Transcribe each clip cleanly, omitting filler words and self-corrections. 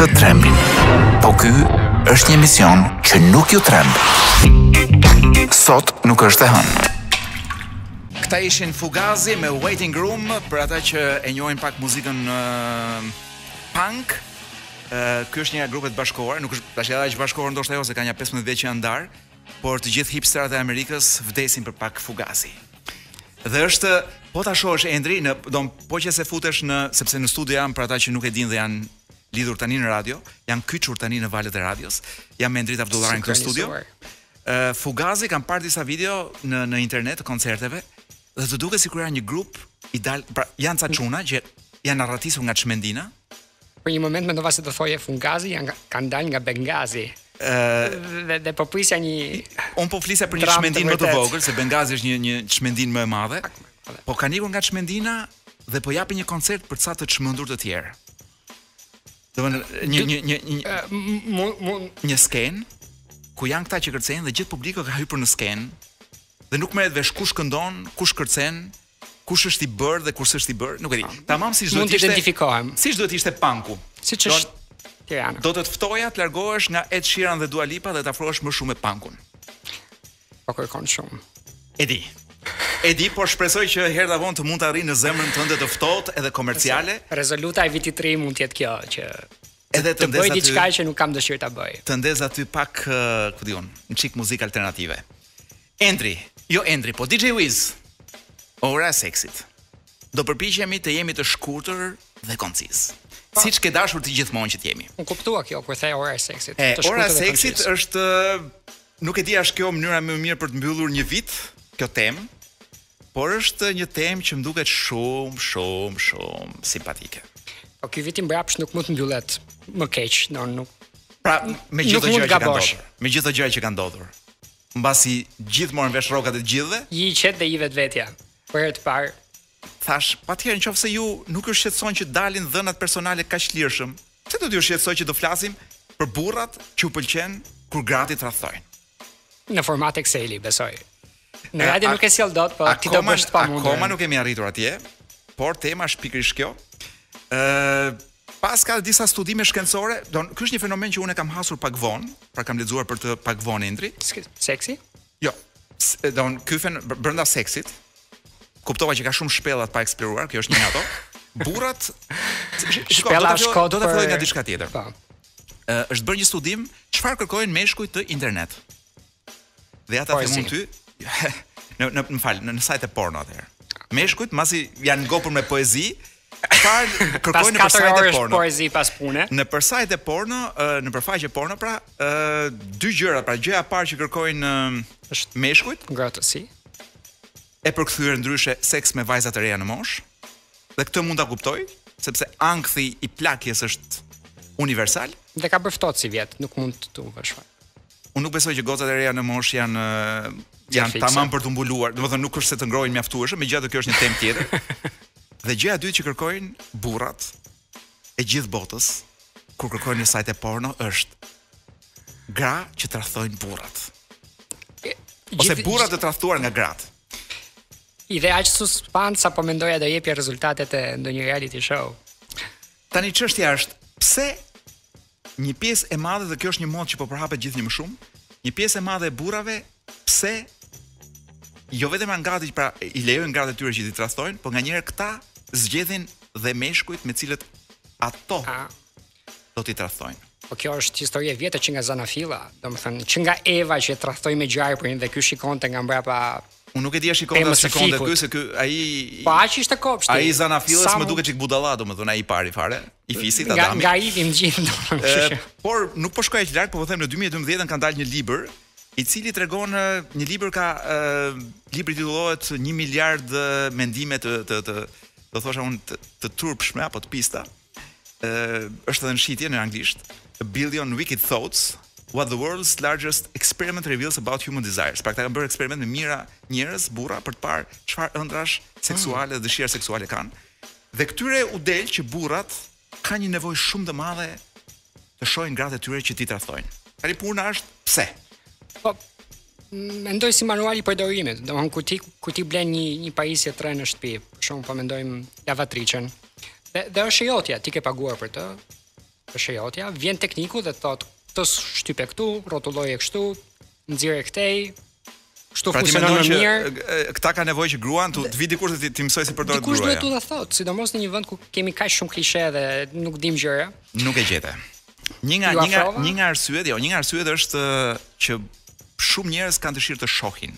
të trembin. Po ky është një emision që nuk ju tremb. Sot nuk është e hënë. Këta ishin Fugazi me Waiting Room, për ata që e njohin pak muzikën punk. Ky është një nga grupet bashkëkohore, nuk është tash edhe aq bashkëkohore ndoshta ajo se ka një 15 vjet që janë ndar, por të gjithë hipsterat e Amerikës vdesin për pak Fugazi. Dhe është, po ta shohësh Endri, po që se futesh sepse në studio jam për ata që nuk e dinë dhe janë lidhur tani në radio, janë kyçur tani në valët e radios. Jam me Endrit Avdullarin këtu në studio. Fugazi kanë parë disa video në internet të koncerteve dhe të duket sikur janë një grup i dal, pra janë ca çuna që janë arratisur nga çmendina. Për një moment mendova se do thoje Fugazi kanë dalë nga Bengazi. Dhe po prisja një un po flisja për një çmendinë më të vogël, se Bengazi është një çmendinë më e madhe. Po kanë ikur nga çmendina dhe po japin një koncert për ca të çmendur të tjerë. Një skenë ku janë këta që kërcejnë dhe gjithë publiku ka hyrë në skenë dhe nuk merret vesh kush këndon, kush kërcen, kush është i bërë dhe kush është i bërë, nuk e di. Tamam si duhet të identifikohem. Siç duhet të ishte punku. Siç është Tirana. Do të të ftoja të largohesh nga Ed Sheeran dhe Dua Lipa dhe të afrohesh më shumë me punkun. Po kërkon shumë. E di, por shpresoj që herë ta vonë të mund të arrijë në zemrën tënde të ftohtë edhe komerciale. Rezoluta e vitit 3 mund të jetë kjo, që edhe të bëj diçka që nuk kam dëshirë ta bëj. Të ndez aty pak, ku diun, një çik muzikë alternative. Endri, po DJ Wiz. Ora e seksit. Do përpiqemi të jemi të shkurtër dhe koncis. Siç ke dashur të gjithmonë që të jemi. Unë kuptua kjo kur the ora e seksit. Ora e seksit është, nuk e di a është kjo mënyra më e mirë për të mbyllur një vit, kjo temë, por është një temë që më duket shumë simpatike. Po ky vit i mbrapsht nuk mund të mbyllet më keq, nuk. Pra, me gjithë gjërat që kanë ndodhur. Me gjithë gjërat që kanë ndodhur. Mbasi gjithë morën vesh rrokat e të gjithëve. I qet dhe i vetvetja. Për herë të parë thash, patjetër nëse ju nuk ju shqetëson që dalin dhënat personale kaq lirshëm, pse do t'ju shqetësoj që do flasim për burrat që u pëlqen kur gratit tradhtojnë? Në format Exceli, besoj. Në radio nuk e sjell dot, po ti do bësh të pamundur. Akoma nuk kemi arritur atje, por tema është pikërisht kjo. Pas ka disa studime shkencore, ky është një fenomen që unë e kam hasur pak vonë, pra kam lexuar për të pak vonë Endri. Seksi? Jo. Ky brenda seksit kuptova që ka shumë shpella të pa eksploruar, kjo është një nga ato. Burrat shpella shkot do të filloj nga diçka tjetër. Po. Është bërë një studim çfarë kërkojnë meshkujt të internet. Dhe ata themon ty, në sajte porno atëherë. Meshkujt, masi janë ngopur me poezi, çfarë kërkojnë në sajte porno? Poezi pas pune. Në sajte porno, në përfaqe porno, pra, dy gjëra, pra gjëja e parë që kërkojnë është meshkujt, ngrohtësi. E përkthyer ndryshe seks me vajza të reja në moshë. Dhe këtë mund ta kuptoj, sepse ankthi i plakjes është universal. Dhe ka bërë ftohtë si vjet, nuk mund të tuvesh. Unë nuk besoj që gocat e reja në moshë janë tamam për të mbuluar. Domethënë nuk është se të ngrohin mjaftueshëm, megjithatë kjo është një temë tjetër. Dhe gjëja e dytë që kërkojnë burrat e gjithë botës kur kërkojnë në sajte porno është gra që tradhtojnë burrat. Ose burrat të tradhtuar nga gratë. Ide aq suspans sa po mendoja do jepja rezultatet e ndonjë reality show. Tani çështja është, pse një pjesë e madhe, dhe kjo është një modë që po përhapet gjithnjë më shumë, një pjesë e madhe e burrave, pse jo vetëm janë gati, pra i lejojnë gratë e tyre që t'i tradhtojnë, por nganjëherë këta zgjedhin dhe meshkujt me cilët ato do t'i tradhtojnë. Po kjo është histori e vjetër që nga Zanafilla, domethënë që nga Eva që tradhtoi me gjarprin dhe ky shikonte nga mbrapa. Unë nuk e di a shikonte ky, se ky ai po aq ishte kopshti. Ai Zanafillës më duket çik budalla, domethënë ai i pari fare, i fisit Adami. Nga i vim gjithë domethënë. Por nuk po shkoj aq larg, po them në 2012 kanë dalë një libër i cili tregon një libër libri titullohet 1 miliard mendime të do thosha unë të turpshme apo të pista. Është edhe në shitje në anglisht. A Billion Wicked Thoughts, What the World's Largest Experiment Reveals About Human Desires. Pra këta kanë bërë eksperiment me mijëra njerëz, burra, për të parë çfarë ëndrash seksuale dhe dëshira seksuale kanë. Dhe këtyre u del që burrat kanë një nevojë shumë të madhe të shohin gratë e tyre që t'i tradhtojnë. Tani puna është pse? Po mendoj si manuali i përdorimit. Domethënë kur ti blen një pajisje 3 në shtëpi, për shembull po mendojmë lavatriçen. Dhe është jotja, ti ke paguar për të. të shejotja, vjen tekniku dhe thotë, të shtype këtu, rrotulloje kështu, nxjerrë këtej, kështu funksionon më mirë. Këta ka nevojë që gruan të vi dikush të ti mësoj si përdoret gruaja. Dikush duhet t'u thotë, sidomos në një vend ku kemi kaq shumë klishe dhe nuk dim gjëra. Nuk e gjete. Një nga arsyet është që shumë njerëz kanë dëshirë të shohin.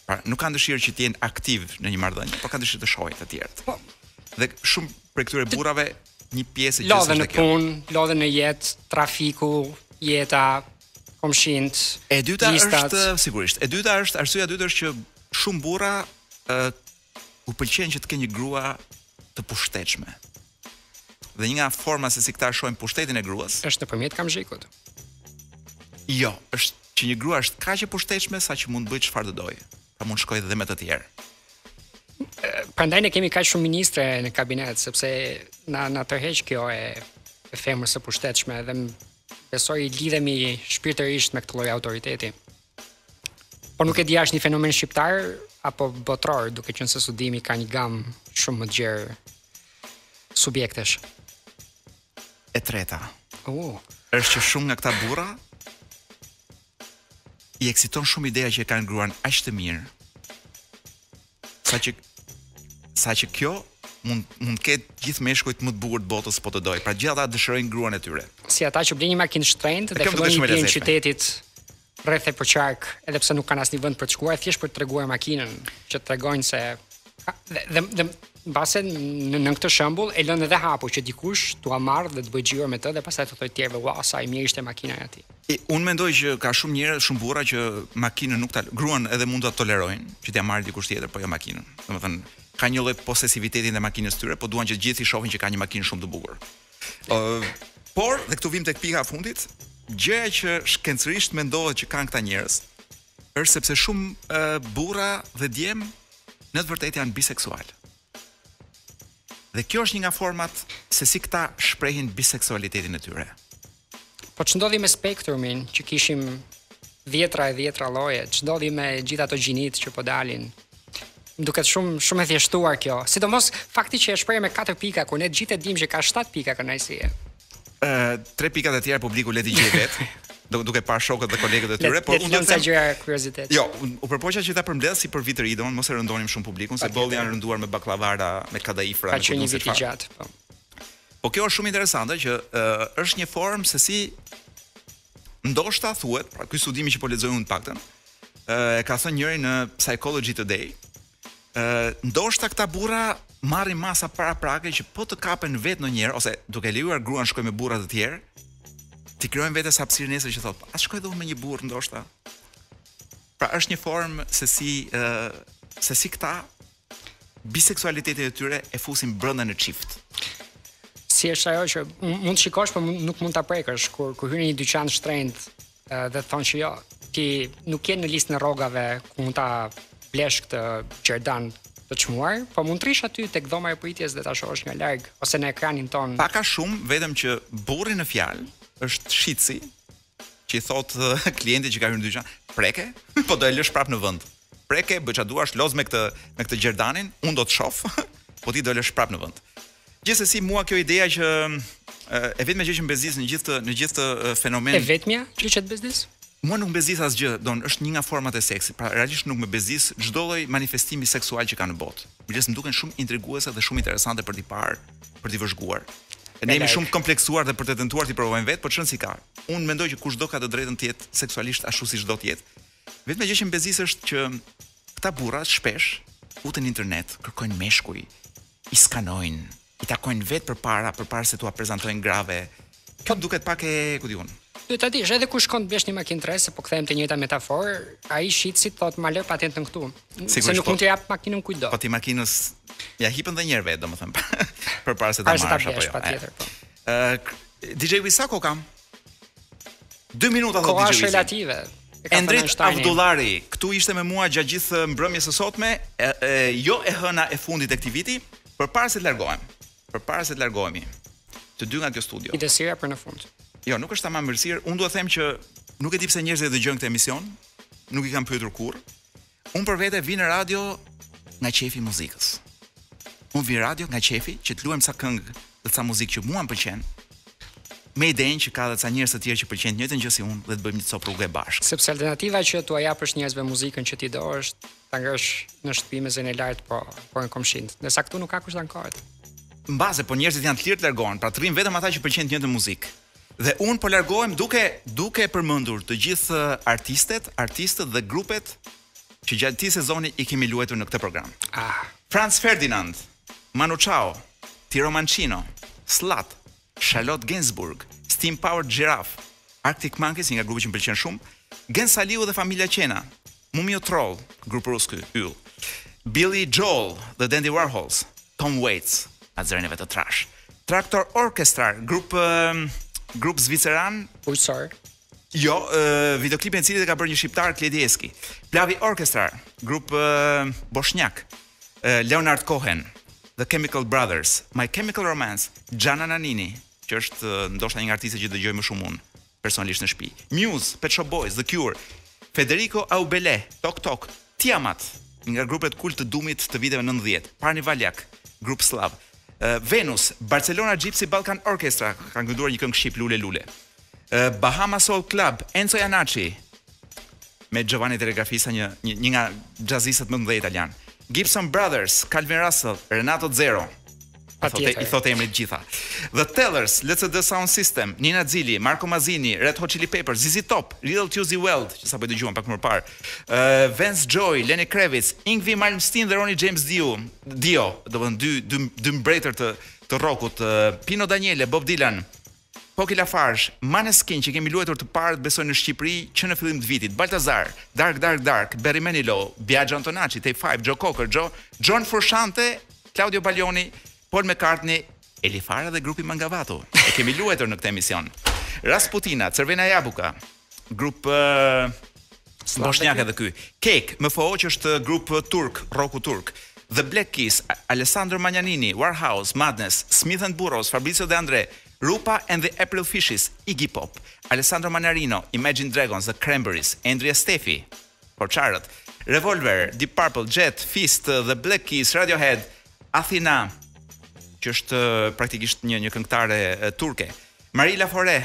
Pra, nuk kanë dëshirë që të jenë aktiv në një marrëdhënie, por kanë dëshirë të shohin të tjerët. Po. Dhe shumë prej këtyre burrave një pjesë që lodhen në punë, lodhen në jetë, trafiku, jeta, komshint. E dyta është sigurisht. Arsyeja e dytë është që shumë burra u pëlqen që të kenë një grua të pushtetshme. Dhe një nga forma se si këta shohin pushtetin e gruas është nëpërmjet kamzhikut. Jo, është që një grua është kaq e pushtetshme sa që mund të bëjë çfarë të dojë. Pra mund shkojë edhe me të tjerë. Prandaj ne kemi kaq shumë ministre në kabinet, sepse na tërheq kjo e femrës së pushtetshme dhe besoj lidhemi shpirtërisht me këtë lloj autoriteti. Po nuk e di është një fenomen shqiptar apo botror, duke qenë se studimi ka një gamë shumë më të gjerë subjektesh. E treta. Është që shumë nga këta burra i eksiton shumë ideja që e kanë gruan aq të mirë. Saqë kjo mund të ketë gjithë meshkujt më të bukur të botës po të doj. Pra gjithë ata dëshirojnë gruan e tyre. Si ata që blejnë një makinë shtrenjtë dhe fillojnë të pinë qytetit rreth e përqark, edhe pse nuk kanë asnjë vend për të shkuar, thjesht për të treguar makinën, që tregojnë se dhe mbase në këtë shembull e lënë edhe hapur që dikush t'ua marrë dhe të bëjë xhiro me të dhe pastaj të thotë tjerëve, "Wow, sa i mirë ishte makina e atij." Unë mendoj që ka shumë njerëz, shumë burra që makinën nuk ta gruan edhe mund ta tolerojnë, që t'ia marrë dikush tjetër, po jo makinën. Domethënë ka një lloj posesiviteti në makinës tyre, po duan që të gjithë i shohin që ka një makinë shumë të bukur. Por, dhe këtu vim tek pika e fundit, gjëja që shkencërisht mendohet që kanë këta njerëz, është sepse shumë burra dhe djem në të vërtetë janë biseksual. Dhe kjo është një nga format se si këta shprehin biseksualitetin e tyre. Po ç'ndodhi me spektrumin që kishim dhjetra lloje, ç'ndodhi me gjithë ato gjinit që po dalin? Më duket shumë e thjeshtuar kjo. Sidomos fakti që e shpreh me 4 pika kur ne gjithë e dimë që ka 7 pika kënaqësie. 3 pikat e tjera publiku le t'i gjejë vetë. Duke parë shokët dhe kolegët e tyre, por unë do të them gjëra kuriozitet. Jo, u përpoqja që ta përmbledh si për vit të ri, domosdoshmë mos e rëndonim shumë publikun, se bolli janë rënduar me baklavara, me kadaifra, ka qenë një vit i gjatë, po. Po kjo është shumë interesante që është një formë se si ndoshta thuhet, pra ky studimi që po lexoj unë të paktën, e ka thënë njëri në Psychology Today, ndoshta këta burra marrin masa paraprake që po të kapen vetë ndonjëherë ose duke lejuar gruan shkojë me burra të tjerë, ti krijojnë vetes hapësirë nesër që thotë, "A shkoj dhe unë me një burr ndoshta?" Pra është një formë se si këta biseksualitetin e tyre e fusin brenda në çift. Si është ajo që mund të shikosh, por nuk mund ta prekësh kur hyn në një dyqan shtrenjtë dhe thonë që jo, ti nuk je në listën e rrogave ku mund ta blesh këtë Gjerdan të çmuar, po mund të rish aty tek dhoma e pritjes dhe ta shohësh nga larg ose në ekranin ton. Pak a shumë vetëm që burri në fjalë është shitsi, që i thot klientit që ka hyrë në dyqan, "Preke, po do e lësh prapë në vend. Preke, bëj çfarë duash, loz me këtë Gjerdanin, unë do të shoh, po ti do e lësh prapë në vend." Gjithsesi mua kjo ideja që e vetmja gjë që mbezis në gjithë të fenomen. E vetmja që të bezdis? Mua nuk mbezis asgjë, është një nga format e seksit. Pra realisht nuk më bezdis çdo lloj manifestimi seksual që ka në botë. Megjithëse më duken shumë intriguese dhe shumë interesante për t'i parë, për t'i vëzhguar. Ne jemi shumë kompleksuar dhe për të tentuar t'i provojmë vetë, por çon si ka. Unë mendoj që kushdo ka të drejtën të jetë seksualisht ashtu si çdo të jetë. Vetëm gjë që mbezis është që këta burra shpesh futen në internet, kërkojnë meshkuj, i skanojnë, i takojnë vetë përpara se t'ua prezantojnë grave. Kjo duket pak ku diun. Duhet ta dish, edhe kur shkon të blesh një makinë tre, se po kthehem te njëjta metaforë, ai shitsi thotë ma lë patentën këtu. Se nuk mund të jap makinën kujtdo. Po ti makinës ja hipën dhe një herë vetë, domethënë, përpara se ta marrësh apo jo. Patjetër, po. DJ Wisako kam 2 minuta thotë DJ Wisako. Wisako. Relative. Endrit Avdullari, këtu ishte me mua gjatë gjithë mbrëmjes së sotme, jo e hëna e fundit e këtij viti, përpara se të largohemi. Të dy nga kjo studio. I desira për në fund. Jo, nuk është tamam vërësirë. Unë duhet them që nuk e di pse njerëzit dëgjojnë këtë emision, nuk i kam pyetur kurrë. Unë për vete vi në radio nga qefi i muzikës. Unë vi në radio nga qefi që të luajm sa këngë dhe sa muzikë që mua më pëlqen. me idenë që ka edhe ca njerëz të tjerë që pëlqejnë të njëjtën gjë si unë dhe të bëjmë një copë rrugë bashkë. Sepse alternativa që tua japësh njerëzve muzikën që ti do është ta ngresh në shtëpi me zënë lart, po në komshin. Ndërsa këtu nuk ka kush ta ankohet. Mbase, po njerëzit janë të lirë të largohen, pra të rrinë vetëm ata që pëlqejnë të njëjtën muzikë. Dhe unë po largohem duke përmendur të gjithë artistët dhe grupet që gjatë këtij sezoni i kemi luajtur në këtë program. Franz Ferdinand, Manu Chao, Tiro Mancino, Slat, Charlotte Gainsbourg, Steam Powered Giraffe, Arctic Monkeys, nga grupi që më pëlqen shumë, Gen Saliu dhe Familja Qena, Mumio Troll, grup rus ky, yll, Billy Joel, The Dandy Warhols, Tom Waits, Azerineve të trash, Traktor Orchestra, grup zviceran, Pulsar. Jo, videoklipin e cilit e ka bërë një shqiptar, Kledieski. Plavi Orchestra, grup bosnjak, Leonard Cohen, The Chemical Brothers, My Chemical Romance, Gianna Nannini, që është ndoshta një artiste që dëgjoj më shumë unë personalisht në shtëpi. Muse, Pet Shop Boys, The Cure, Federico Aubele, Tok Tok, Tiamat, nga grupet kult të dumit të viteve 90, Parni Valjak, grup slav, Venus, Barcelona Gypsy Balkan Orchestra, kanë kënduar një këngë shqip Lule Lule. Bahama Soul Club, Enzo Janaci, me Giovanni Telegrafista, një nga jazzistët më të mëdhenj italian. Gibson Brothers, Calvin Russell, Renato Zero. I thotë emrit gjitha. The Tellers, LCD Sound System, Nina Zilli, Marco Mazzini, Red Hot Chili Peppers, ZZ Top, Little Tuesday Weld, që sapo e dëgjuam pak më parë. Vance Joy, Lenny Kravitz, Yngwie Malmsteen dhe Ronnie James Dio, do të thënë dy mbretër të rockut, Pino Daniele, Bob Dylan, Poki Lafarge, Maneskin që kemi luajtur të parët besoj në Shqipëri që në fillim të vitit, Baltazar, Dark, Barry Manilow, Biagio Antonacci, Tay5, Joe Cocker, John Frusciante, Claudio Baglioni, Paul McCartney, Elifara dhe grupi Mangavatu. E kemi luajtur në këtë emision. Rasputina, Cervena Jabuka, grup bosnjak edhe ky. Cake, MFO që është grup turk, rocku turk. The Black Keys, Alessandro Magnanini, Warhouse, Madness, Smith & Burroughs, Fabrizio De André, Rupa and the April Fishes, Iggy Pop, Alessandro Manarino, Imagine Dragons, The Cranberries, Andrea Steffi, Porcharët, Revolver, Deep Purple, Jet, Fist, The Black Keys, Radiohead, Athena, që është praktikisht një këngëtare turke, Marila Fore,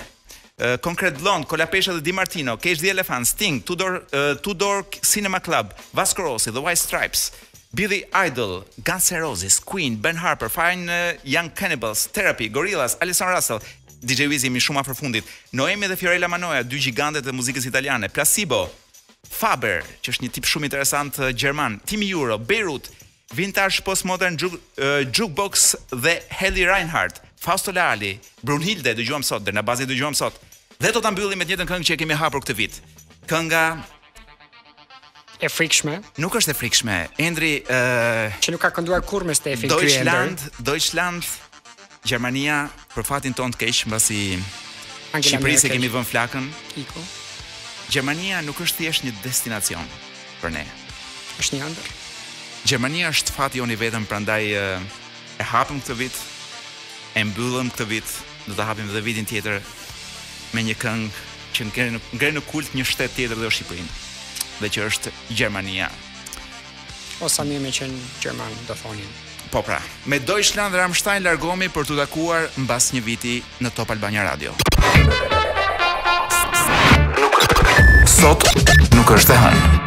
Concrete Blonde, Colapesha dhe Di Martino, Cage the Elephant, Sting, Tudor Cinema Club, Vasco Rossi, The White Stripes, Billy Idol, Guns N' Roses, Queen, Ben Harper, Fine Young Cannibals, Therapy, Gorillaz, Alison Russell, DJ Wizzy mi shumë afërfundit, Noemi dhe Fiorella Manoja, dy gigantet e muzikës italiane, Placebo, Faber, që është një tip shumë interesant gjerman, Timmy Euro, Beirut, Vintage Postmodern Jukebox dhe Heli Reinhardt, Fausto Leali, Brunhilde, dëgjuam sot, Dernabazi dëgjuam sot. Dhe do ta mbyllim me të njëjtën këngë që e kemi hapur këtë vit. Kënga e frikshme. Nuk është e frikshme. Endri që nuk ka kënduar kurrë me Stefin Deutschland, Gjermania, për fatin ton të keq, mbasi Shqipërisë kemi vënë flakën. Gjermania nuk është thjesht një destinacion për ne. Është një ëndër. Gjermania është fati jon i vetëm, prandaj e hapëm këtë vit, e mbyllëm këtë vit, do ta hapim edhe vitin tjetër me një këngë që ngre në kult një shtet tjetër dhe Shqipërinë, dhe që është Gjermania. O sa mirë me qenë Gjerman, do thonin. Po pra, me Deutschland dhe Rammstein largohemi për t'u takuar mbas një viti në Top Albania Radio. Sot nuk është e hënë.